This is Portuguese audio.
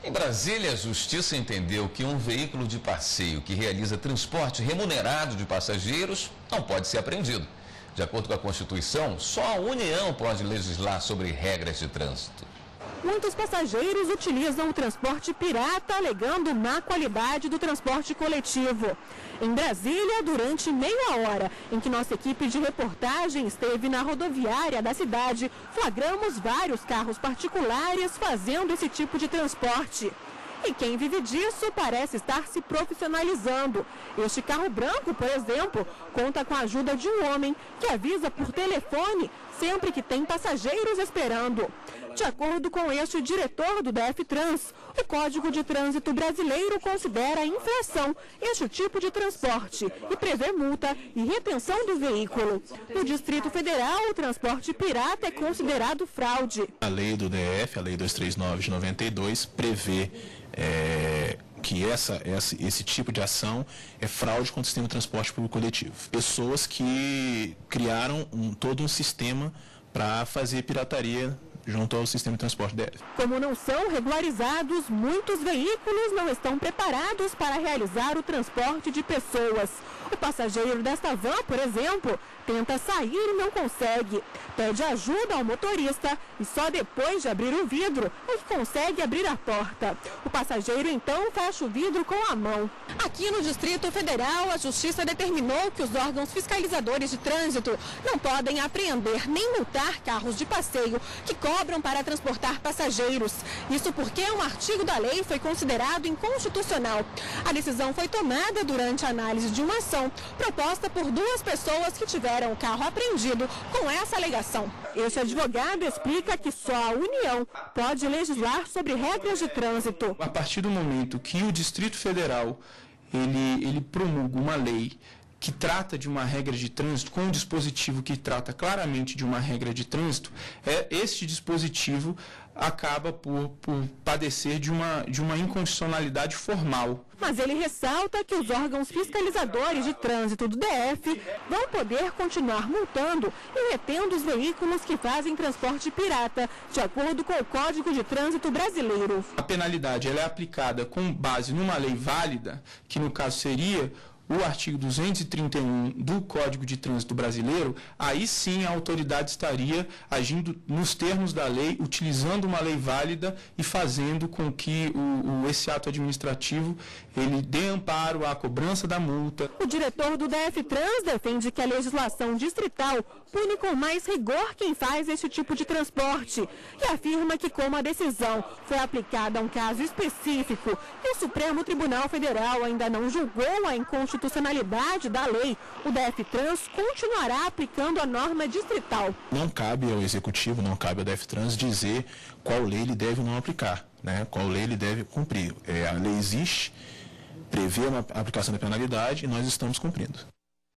Em Brasília, a Justiça entendeu que um veículo de passeio que realiza transporte remunerado de passageiros não pode ser apreendido. De acordo com a Constituição, só a União pode legislar sobre regras de trânsito. Muitos passageiros utilizam o transporte pirata, alegando má qualidade do transporte coletivo. Em Brasília, durante meia hora em que nossa equipe de reportagem esteve na rodoviária da cidade, flagramos vários carros particulares fazendo esse tipo de transporte. E quem vive disso parece estar se profissionalizando. Este carro branco, por exemplo, conta com a ajuda de um homem que avisa por telefone sempre que tem passageiros esperando. De acordo com este diretor do DF-Trans, o Código de Trânsito Brasileiro considera infração este tipo de transporte e prevê multa e retenção do veículo. No Distrito Federal, o transporte pirata é considerado fraude. A lei do DF, a lei 239 de 92, prevê que esse tipo de ação é fraude contra o sistema de transporte público coletivo. Pessoas que criaram todo um sistema para fazer pirataria junto ao sistema de transporte DF. Como não são regularizados, muitos veículos não estão preparados para realizar o transporte de pessoas. O passageiro desta van, por exemplo, tenta sair e não consegue. Pede ajuda ao motorista e só depois de abrir o vidro é que consegue abrir a porta. O passageiro então fecha o vidro com a mão. Aqui no Distrito Federal, a Justiça determinou que os órgãos fiscalizadores de trânsito não podem apreender nem multar carros de passeio que cobram para transportar passageiros. Isso porque um artigo da lei foi considerado inconstitucional. A decisão foi tomada durante a análise de uma ação proposta por duas pessoas que tiveram o carro apreendido com essa alegação. Este advogado explica que só a União pode legislar sobre regras de trânsito. A partir do momento que o Distrito Federal ele promulga uma lei que trata de uma regra de trânsito, com um dispositivo que trata claramente de uma regra de trânsito, este dispositivo acaba por padecer de uma inconstitucionalidade formal. Mas ele ressalta que os órgãos fiscalizadores de trânsito do DF vão poder continuar multando e retendo os veículos que fazem transporte pirata, de acordo com o Código de Trânsito Brasileiro. A penalidade ela é aplicada com base numa lei válida, que no caso seria o artigo 231 do Código de Trânsito Brasileiro. Aí sim a autoridade estaria agindo nos termos da lei, utilizando uma lei válida e fazendo com que esse ato administrativo ele dê amparo à cobrança da multa. O diretor do DF-Trans defende que a legislação distrital pune com mais rigor quem faz esse tipo de transporte e afirma que, como a decisão foi aplicada a um caso específico e o Supremo Tribunal Federal ainda não julgou a inconstitucionalidade da lei, o DF-Trans continuará aplicando a norma distrital. Não cabe ao Executivo, não cabe ao DF-Trans dizer qual lei ele deve ou não aplicar, né? Qual lei ele deve cumprir. A lei existe, prevê uma aplicação da penalidade e nós estamos cumprindo.